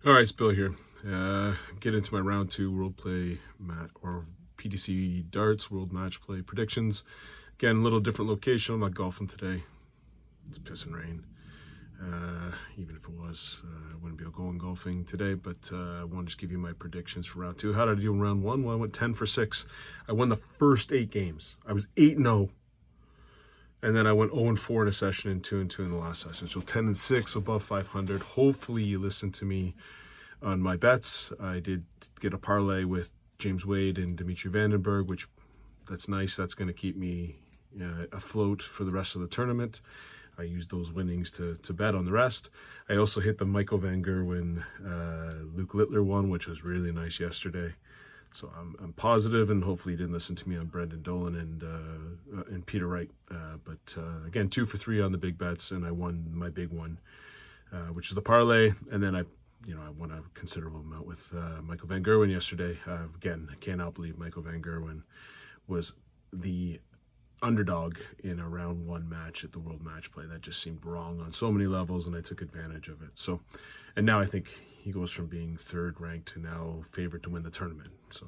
All right, it's Bill here. Get into my round two World Play or PDC darts World Match Play predictions. Again, a little different location. I'm not golfing today. It's piss and rain. Even if it was, I wouldn't be going golfing today. But I want to just give you my predictions for round two. How did I do in round one? Well, I went 10 for 6. I won the first 8 games. I was 8-0. And then I went 0-4 in a session and 2-2 in the last session. So 10-6, above 500. Hopefully you listened to me on my bets. I did get a parlay with James Wade and Dimitri Vandenberg, which that's nice. That's going to keep me afloat for the rest of the tournament. I used those winnings to bet on the rest. I also hit the Michael Van Gerwen, Luke Littler one, which was really nice yesterday. So I'm positive, and hopefully you didn't listen to me on Brendan Dolan and Peter Wright. But again, 2 for 3 on the big bets, and I won my big one, which is the parlay. And then I won a considerable amount with Michael Van Gerwen yesterday. Again, I cannot believe Michael Van Gerwen was the underdog in a round one match at the World Match Play. That just seemed wrong on so many levels, and I took advantage of it. So, and now I think he goes from being third ranked to now favorite to win the tournament. So,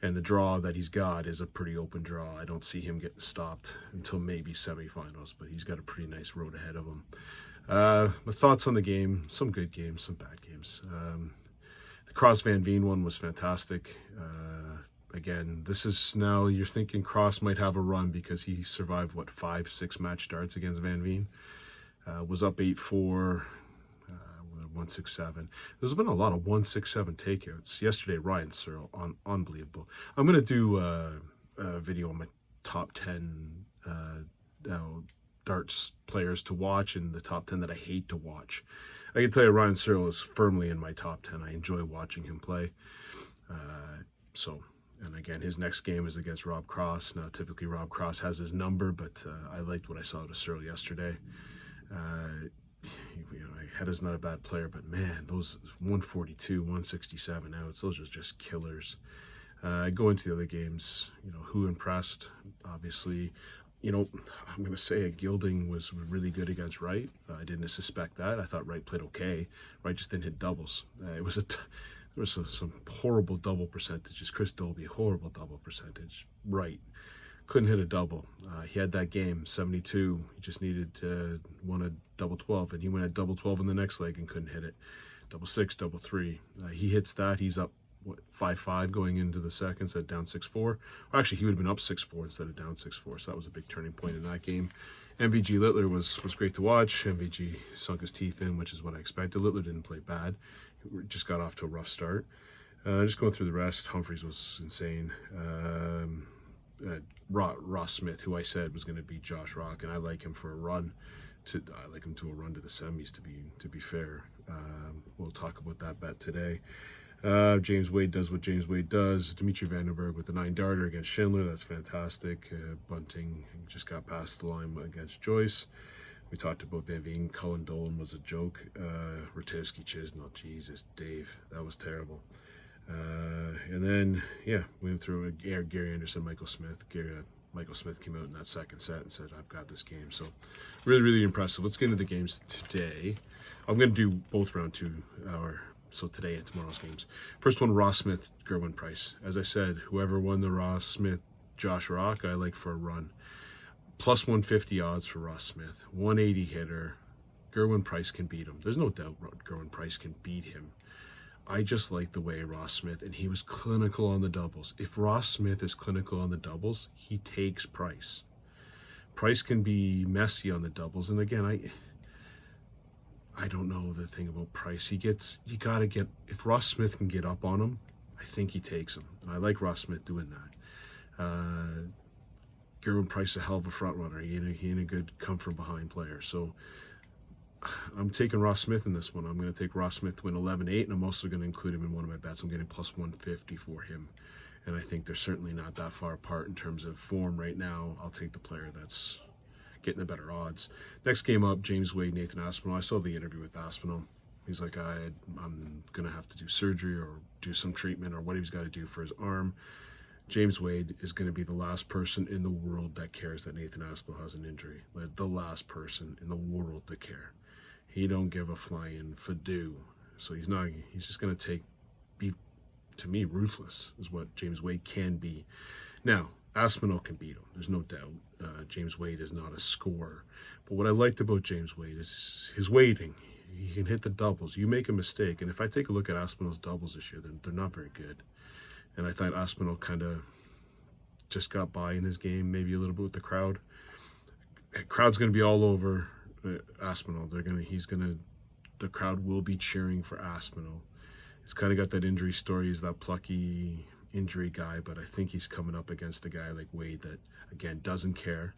and the draw that he's got is a pretty open draw. I don't see him getting stopped until maybe semifinals, but he's got a pretty nice road ahead of him. My thoughts on the game: some good games, some bad games. The Cross Van Veen one was fantastic. Again, this is now you're thinking Cross might have a run because he survived 5-6 match starts against Van Veen. Was up 8-4, 1-6-7. There's been a lot of 1-6-7 takeouts yesterday. Ryan Searle, unbelievable. I'm gonna do a video on my top 10 darts players to watch and the top 10 that I hate to watch. I can tell you Ryan Searle is firmly in my top 10. I enjoy watching him play. And again, his next game is against Rob Cross. Now, typically Rob Cross has his number, but I liked what I saw to Searle yesterday. Heda's not a bad player, but man, those 142, 167 outs, those are just killers. Go into the other games, who impressed? Obviously, I'm going to say it. Gilding was really good against Wright. I didn't suspect that. I thought Wright played okay. Wright just didn't hit doubles. There was some horrible double percentages. Chris Dolby, horrible double percentage. Wright couldn't hit a double. He had that game, 72. He just needed to win a double 12, and he went at double 12 in the next leg and couldn't hit it. Double 6, double 3. He hits that. He's up 5-5 going into the second, instead of down 6-4. Or actually, he would have been up 6-4 instead of down 6-4. So that was a big turning point in that game. MVG Littler was great to watch. MVG sunk his teeth in, which is what I expected. Littler didn't play bad. He just got off to a rough start. Just going through the rest, Humphreys was insane. Ross Smith, who I said was going to beat Josh Rock, and I like him for a run. I like him to a run to the semis. To be fair, we'll talk about that bet today. James Wade does what James Wade does. Dimitri Vandenberg with the 9-darter against Schindler. That's fantastic. Bunting just got past the line against Joyce. We talked about Van Veen. Cullen Dolan was a joke. Ratajski Chisnell. Jesus, Dave. That was terrible. And then, we went through Gary Anderson, Michael Smith. Michael Smith came out in that second set and said, I've got this game. So really, really impressive. Let's get into the games today. I'm going to do both round two, so today and tomorrow's games. First one, Ross Smith, Gerwin Price. As I said, whoever won the Ross Smith, Josh Rock, I like for a run. Plus 150 odds for Ross Smith. 180 hitter. Gerwin Price can beat him. There's no doubt Gerwin Price can beat him. I just like the way Ross Smith, and he was clinical on the doubles. If Ross Smith is clinical on the doubles, he takes Price. Price can be messy on the doubles. And again, I don't know the thing about Price. You got to get, if Ross Smith can get up on him, I think he takes him. And I like Ross Smith doing that. Gerwin Price, a hell of a front runner. He ain't a good come from behind player. So I'm taking Ross Smith in this one. I'm going to take Ross Smith to win 11-8, and I'm also going to include him in one of my bets. I'm getting plus 150 for him. And I think they're certainly not that far apart in terms of form right now. I'll take the player that's getting the better odds. Next game up, James Wade, Nathan Aspinall. I saw the interview with Aspinall. He's like, I'm going to have to do surgery or do some treatment or what he's got to do for his arm. James Wade is going to be the last person in the world that cares that Nathan Aspinall has an injury. Like, the last person in the world to care. He don't give a flying fadoo. So he's just going to be, to me, ruthless is what James Wade can be. Now, Aspinall can beat him. There's no doubt. James Wade is not a scorer. But what I liked about James Wade is his weighting. He can hit the doubles. You make a mistake. And if I take a look at Aspinall's doubles this year, then they're not very good. And I thought Aspinall kind of just got by in his game, maybe a little bit with the crowd. The crowd's going to be all over Aspinall. The crowd will be cheering for Aspinall. He's kind of got that injury story. He's that plucky injury guy, but I think he's coming up against a guy like Wade that, again, doesn't care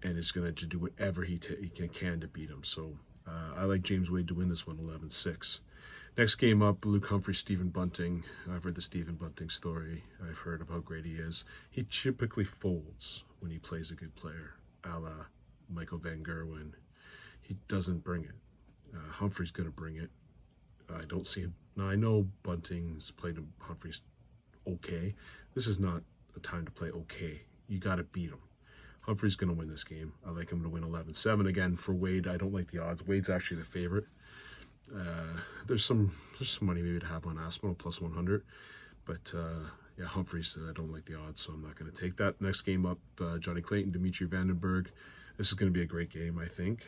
and is going to do whatever he can to beat him. So I like James Wade to win this one 11-6. Next game up, Luke Humphrey, Stephen Bunting. I've read the Stephen Bunting story. I've heard of how great he is. He typically folds when he plays a good player, a la Michael Van Gerwen. He doesn't bring it. Humphrey's going to bring it. I don't see him. Now, I know Bunting's played him. Humphrey's okay. This is not a time to play okay. You got to beat him. Humphrey's going to win this game. I like him to win 11-7. Again, for Wade, I don't like the odds. Wade's actually the favorite. There's some money maybe to have on Aspinall plus 100. But, yeah, Humphreys, I don't like the odds, so I'm not going to take that. Next game up, Johnny Clayton, Dimitri Vandenberg. This is going to be a great game, I think.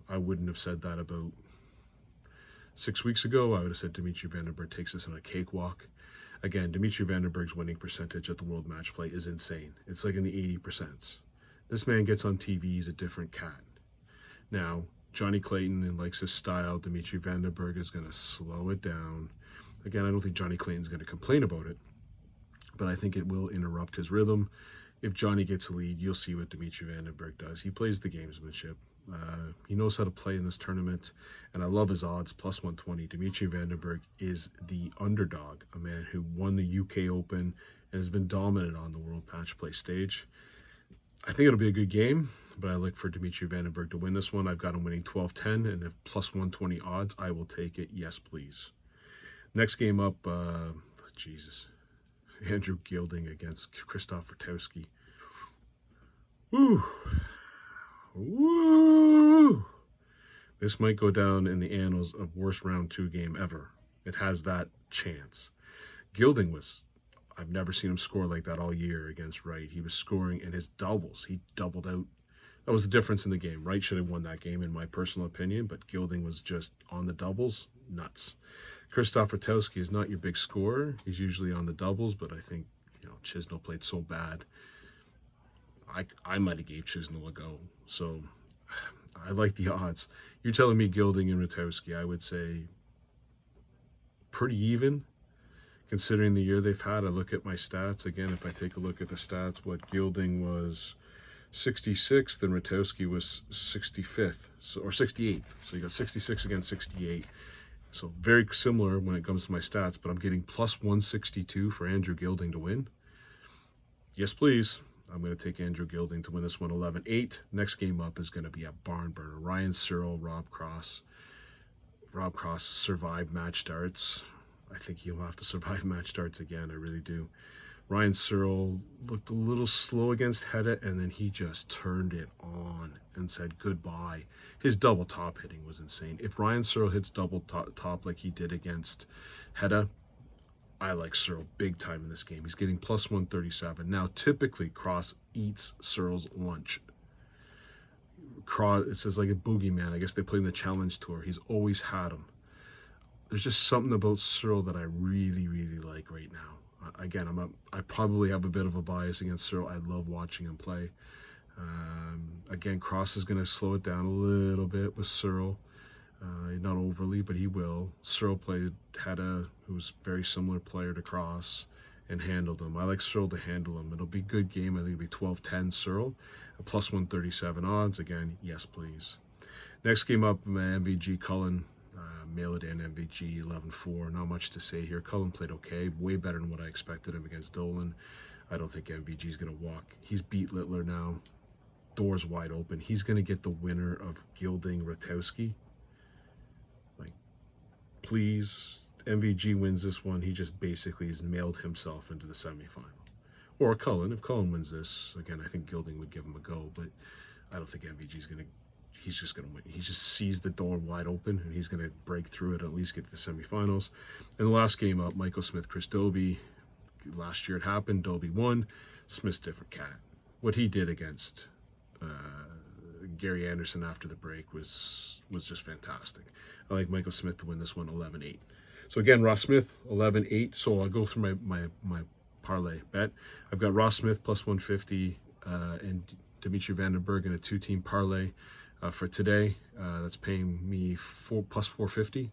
I wouldn't have said that about 6 weeks ago. I would have said Dimitri Vandenberg takes this on a cakewalk. Again, Dimitri Vandenberg's winning percentage at the World Match Play is insane. It's like in the 80%. This man gets on TV, he's a different cat. Now, Johnny Clayton likes his style. Dimitri Vandenberg is going to slow it down. Again, I don't think Johnny Clayton's going to complain about it, but I think it will interrupt his rhythm. If Johnny gets a lead, you'll see what Dimitri Vandenberg does. He plays the gamesmanship. He knows how to play in this tournament, and I love his odds, plus 120. Dimitri Vandenberg is the underdog, a man who won the UK Open and has been dominant on the World Match Play stage. I think it'll be a good game, but I look for Dimitri Vandenberg to win this one. I've got him winning 12-10, and if plus 120 odds, I will take it. Yes, please. Next game up, Andrew Gilding against Krzysztof Rutowski. Woo! Woo! This might go down in the annals of worst round 2 game ever. It has that chance. Gilding I've never seen him score like that all year against Wright. He was scoring in his doubles. He doubled out. That was the difference in the game. Wright should have won that game in my personal opinion, but Gilding was just on the doubles. Nuts. Krzysztof Rutowski is not your big scorer. He's usually on the doubles, but I think, Chisnell played so bad. I might have gave Chisnell a go. So I like the odds. You're telling me Gilding and Rutowski, I would say pretty even, considering the year they've had. I look at my stats. Again, if I take a look at the stats, what Gilding was 66th and Rutowski was 65th, or 68th. So you got 66 against 68. So very similar when it comes to my stats, but I'm getting plus 162 for Andrew Gilding to win. Yes, please. I'm going to take Andrew Gilding to win this one 11-8. Next game up is going to be a barn burner. Ryan Searle, Rob Cross. Rob Cross survived match darts. I think he'll have to survive match darts again. I really do. Ryan Searle looked a little slow against Hedda, and then he just turned it on and said goodbye. His double top hitting was insane. If Ryan Searle hits double top like he did against Hedda, I like Searle big time in this game. He's getting plus 137. Now, typically, Cross eats Searle's lunch. Cross, it says like a boogeyman. I guess they play in the Challenge Tour. He's always had him. There's just something about Searle that I really, really like right now. Again, I probably have a bit of a bias against Searle. I love watching him play. Again, Cross is going to slow it down a little bit with Searle. Not overly, but he will. Searle played Hedda, who's a very similar player to Cross, and handled him. I like Searle to handle him. It'll be a good game. I think it'll be 12-10 Searle. Plus 137 odds. Again, yes, please. Next game up, MVG Cullen. Mail it in, MVG 11-4. Not much to say here. Cullen played okay. Way better than what I expected him against Dolan. I don't think MVG's going to walk. He's beat Littler now. Doors wide open. He's going to get the winner of Gilding Rutowski. Please, MVG wins this one. He just basically has mailed himself into the semifinal. Or Cullen. If Cullen wins this, again, I think Gilding would give him a go, but I don't think MVG's going to he's just going to win. He just sees the door wide open, and he's going to break through it, at least get to the semifinals. And the last game up, Michael Smith, Chris Dobie. Last year it happened. Dobie won. Smith's different cat. What he did against Gary Anderson after the break was just fantastic. I like Michael Smith to win this one 11-8. So again, Ross Smith 11-8. So I'll go through my parlay bet. I've got Ross Smith plus 150 and Dimitri Vandenberg in a 2-team parlay for today. That's paying me plus 450.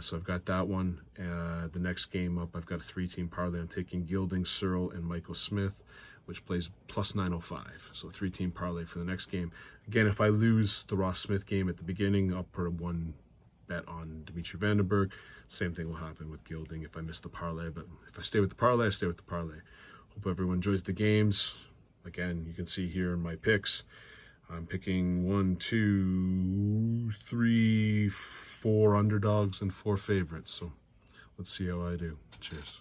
So I've got that one. The next game up, I've got a 3-team parlay. I'm taking Gilding, Searle, and Michael Smith, which plays plus 905. So 3-team parlay for the next game. Again, if I lose the Ross Smith game at the beginning, I'll put a 1 bet on Dimitri Vandenberg. Same thing will happen with Gilding if I miss the parlay. But if I stay with the parlay, I stay with the parlay. Hope everyone enjoys the games. Again, you can see here in my picks, I'm picking 1, 2, 3, 4 underdogs and 4 favorites. So let's see how I do. Cheers.